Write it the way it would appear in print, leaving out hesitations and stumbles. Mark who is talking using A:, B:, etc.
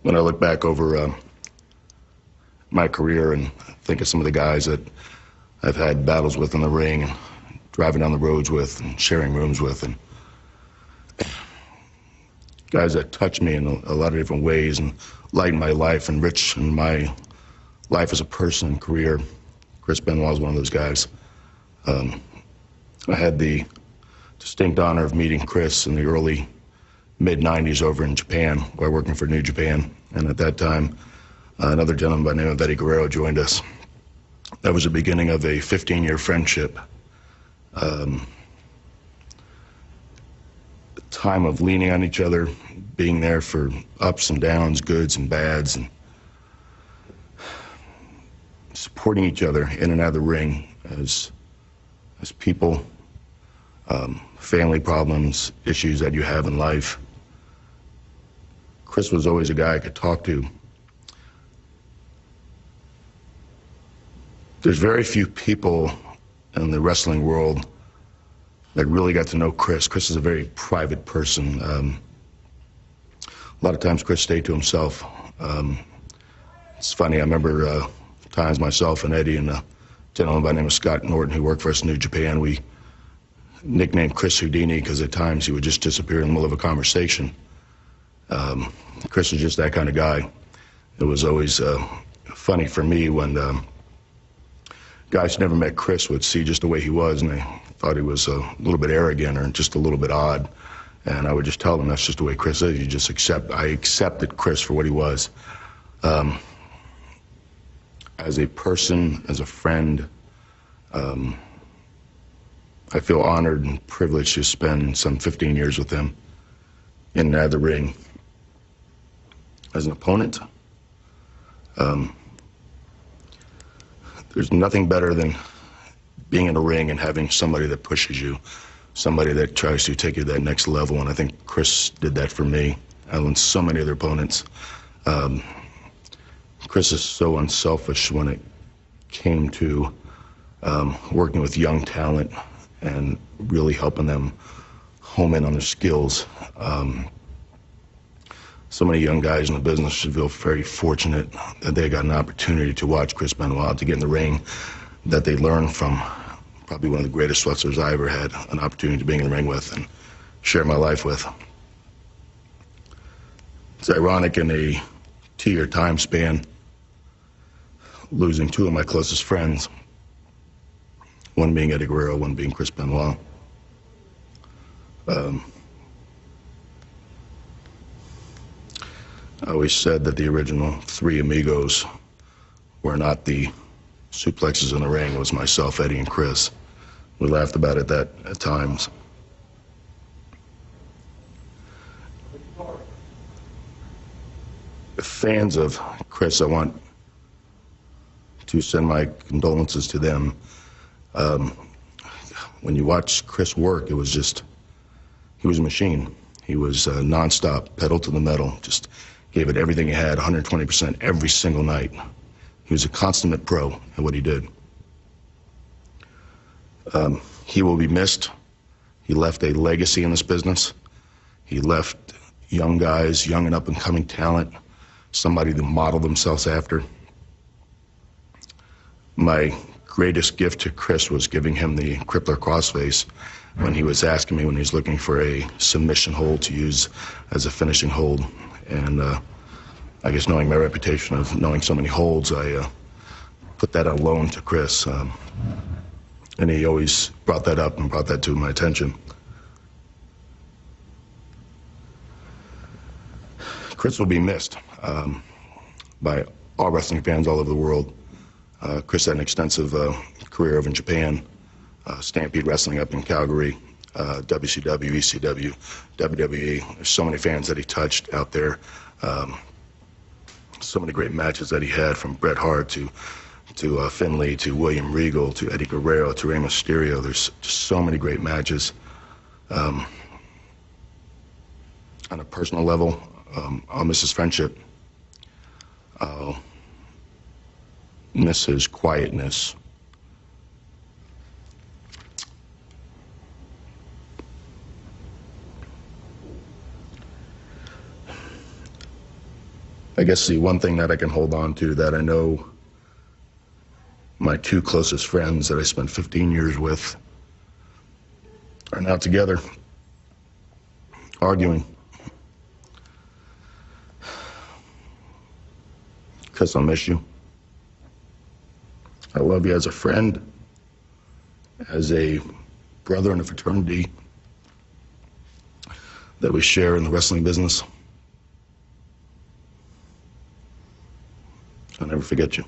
A: When I look back over my career and think of some of the guys that I've had battles with in the ring and driving down the roads with and sharing rooms with, and guys that touch me in a lot of different ways and lighten my life, enrich my life as a person and career, Chris Benoit is one of those guys. I had the distinct honor of meeting Chris in the early mid-90s over in Japan, while working for New Japan. And at that time, another gentleman by the name of Eddie Guerrero joined us. That was the beginning of a 15-year friendship. A time of leaning on each other, being there for ups and downs, goods and bads, and supporting each other in and out of the ring as people, family problems, issues that you have in life. Chris was always a guy I could talk to. There's very few people in the wrestling world that really got to know Chris. Chris is a very private person. A lot of times Chris stayed to himself. It's funny, I remember times myself and Eddie and a gentleman by the name of Scott Norton who worked for us in New Japan, we nicknamed Chris Houdini because at times he would just disappear in the middle of a conversation. Chris was just that kind of guy. It was always funny for me when guys who never met Chris would see just the way he was, and they thought he was a little bit arrogant or just a little bit odd. And I would just tell them that's just the way Chris is. You just I accepted Chris for what he was. As a person, as a friend, I feel honored and privileged to spend some 15 years with him in and out of the ring. As an opponent, there's nothing better than being in a ring and having somebody that pushes you, somebody that tries to take you to that next level, and I think Chris did that for me, and so many other opponents. Chris is so unselfish when it came to working with young talent and really helping them home in on their skills. So many young guys in the business should feel very fortunate that they got an opportunity to watch Chris Benoit, to get in the ring, that they learned from probably one of the greatest wrestlers I ever had an opportunity to be in the ring with and share my life with. It's ironic in a 2-year time span, losing two of my closest friends, one being Eddie Guerrero, one being Chris Benoit. I always said that the original three amigos were not the suplexes in the ring. It was myself, Eddie, and Chris. We laughed about it at times. Fans of Chris, I want to send my condolences to them. When you watch Chris work, it was just, he was a machine. He was nonstop, pedal to the metal, just gave it everything he had, 120% every single night. He was a consummate pro at what he did. He will be missed. He left a legacy in this business. He left young guys, young and up-and-coming talent, somebody to model themselves after. My greatest gift to Chris was giving him the crippler crossface when he was asking me when he was looking for a submission hold to use as a finishing hold. And I guess knowing my reputation of knowing so many holds, I put that on loan to Chris. And he always brought that up and brought that to my attention. Chris will be missed by all wrestling fans all over the world. Chris had an extensive career over in Japan, Stampede Wrestling up in Calgary, WCW, ECW, WWE. There's so many fans that he touched out there. So many great matches that he had, from Bret Hart to Finlay, to William Regal, to Eddie Guerrero, to Rey Mysterio. There's just so many great matches. On a personal level, I'll miss his friendship. I'll miss his quietness. I guess the one thing that I can hold on to, that I know my two closest friends that I spent 15 years with are now together, arguing. Because I miss you. I love you as a friend, as a brother in a fraternity that we share in the wrestling business. I'll never forget you.